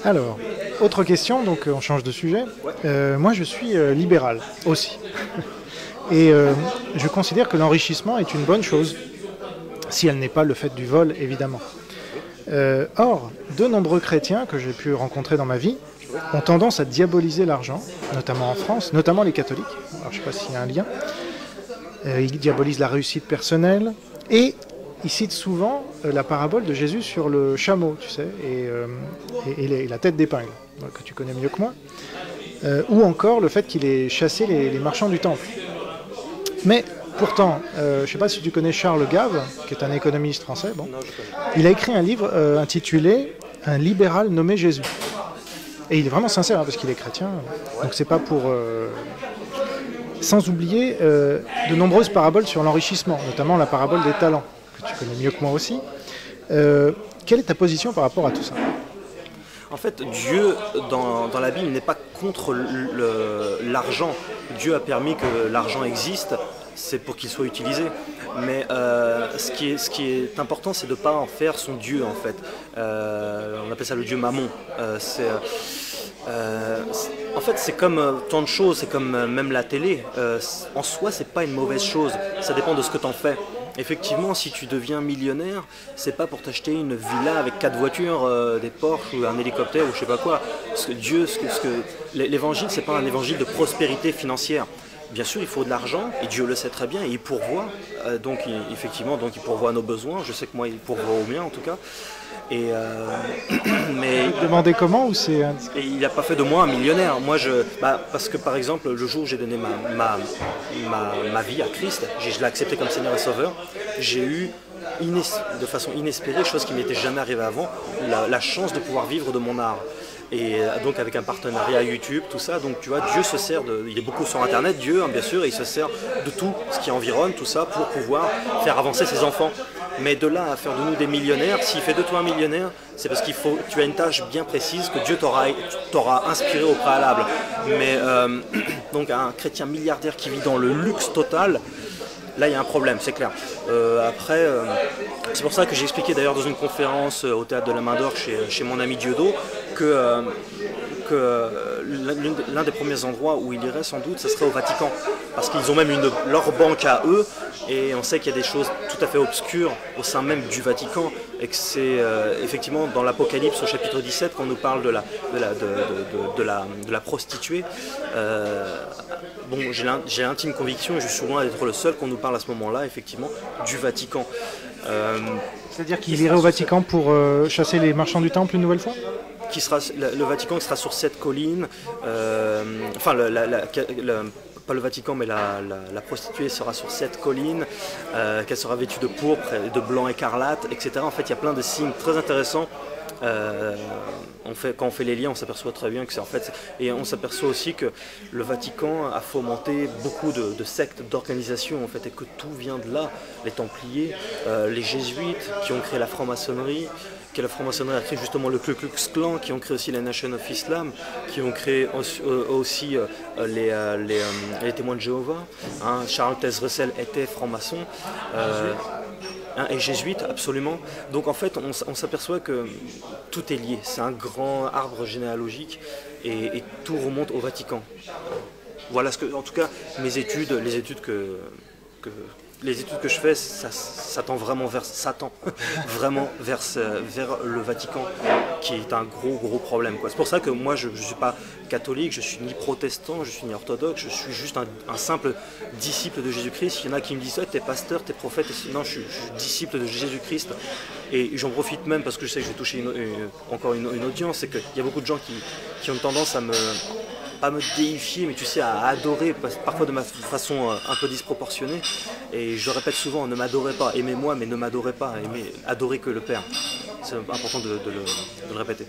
Alors, autre question, donc on change de sujet. Moi je suis libéral aussi. Et je considère que l'enrichissement est une bonne chose, si elle n'est pas le fait du vol, évidemment. Or, de nombreux chrétiens que j'ai pu rencontrer dans ma vie ont tendance à diaboliser l'argent, notamment en France, notamment les catholiques. Alors, je ne sais pas s'il y a un lien. Ils diabolisent la réussite personnelle et ils citent souvent la parabole de Jésus sur le chameau, tu sais, et la tête d'épingle, que tu connais mieux que moi. Ou encore le fait qu'il ait chassé les marchands du temple. Mais pourtant, je ne sais pas si tu connais Charles Gave, qui est un économiste français. Bon, il a écrit un livre intitulé « Un libéral nommé Jésus ». Et il est vraiment sincère, hein, parce qu'il est chrétien. Donc c'est pas pour... Sans oublier de nombreuses paraboles sur l'enrichissement, notamment la parabole des talents, que tu connais mieux que moi aussi. Quelle est ta position par rapport à tout ça ? En fait, Dieu, dans la Bible, n'est pas contre l'argent. Dieu a permis que l'argent existe, c'est pour qu'il soit utilisé. Mais ce qui est important, c'est de ne pas en faire son Dieu, en fait. On appelle ça le Dieu Mammon. En fait, c'est comme tant de choses, c'est comme même la télé. En soi, c'est pas une mauvaise chose. Ça dépend de ce que tu en fais. Effectivement, si tu deviens millionnaire, c'est pas pour t'acheter une villa avec 4 voitures, des Porsche ou un hélicoptère ou je sais pas quoi. Parce que Dieu, l'évangile, c'est pas un évangile de prospérité financière. Bien sûr, il faut de l'argent et Dieu le sait très bien et il pourvoit. Effectivement, il pourvoit à nos besoins. Je sais que moi, il pourvoit au mien en tout cas. Mais vous te demandez comment ou c'est... Et il n'a pas fait de moi un millionnaire. Parce que par exemple, le jour où j'ai donné ma vie à Christ, je l'ai accepté comme Seigneur et Sauveur, j'ai eu de façon inespérée, chose qui ne m'était jamais arrivée avant, la chance de pouvoir vivre de mon art. Et donc avec un partenariat YouTube, tout ça, donc tu vois, Dieu se sert il est beaucoup sur internet, Dieu, hein, bien sûr, et il se sert de tout ce qui environne, tout ça, pour pouvoir faire avancer ses enfants. Mais de là à faire de nous des millionnaires, s'il fait de toi un millionnaire, c'est parce tu as une tâche bien précise que Dieu t'aura inspiré au préalable. Mais donc un chrétien milliardaire qui vit dans le luxe total, là il y a un problème, c'est clair. C'est pour ça que j'ai expliqué d'ailleurs dans une conférence au Théâtre de la Main d'Or chez mon ami Dieudo que l'un des premiers endroits où il irait sans doute, ce serait au Vatican. Parce qu'ils ont même leur banque à eux, et on sait qu'il y a des choses tout à fait obscures au sein même du Vatican, et que c'est effectivement dans l'Apocalypse au chapitre 17 qu'on nous parle de la prostituée. Bon, j'ai l'intime conviction, et je suis loin d'être le seul, qu'on nous parle à ce moment-là, effectivement, du Vatican. C'est-à-dire qu'il irait au Vatican pour chasser les marchands du temple une nouvelle fois ? Le Vatican qui sera sur cette colline, pas le Vatican, mais la prostituée sera sur cette colline, qu'elle sera vêtue de pourpre, de blanc écarlate, etc. En fait, il y a plein de signes très intéressants. Quand on fait les liens, on s'aperçoit très bien que c'est en fait... Et on s'aperçoit aussi que le Vatican a fomenté beaucoup de sectes, d'organisations, en fait, et que tout vient de là. Les Templiers, les Jésuites, qui ont créé la franc-maçonnerie, la franc-maçonnerie a créé justement le Ku Klux Klan, qui ont créé aussi la Nation of Islam, qui ont créé aussi les témoins de Jéhovah. Hein, Charles Taze Russell était franc-maçon. Et jésuite, absolument. Donc en fait, on s'aperçoit que tout est lié. C'est un grand arbre généalogique et tout remonte au Vatican. Voilà en tout cas, les études que je fais, ça tend vraiment vers le Vatican, qui est un gros problème, quoi. C'est pour ça que moi je ne suis pas catholique, je suis ni protestant, je suis ni orthodoxe, je suis juste un simple disciple de Jésus-Christ. Il y en a qui me disent t'es pasteur, t'es prophète. Non, je suis disciple de Jésus-Christ. Et j'en profite même parce que je sais que je vais toucher encore une audience, c'est qu'il y a beaucoup de gens qui ont tendance à me déifier, mais tu sais, à adorer, parfois de ma façon un peu disproportionnée. Et je le répète souvent, ne m'adorez pas, aimez-moi, mais ne m'adorez pas, adorez que le Père. C'est important de le répéter.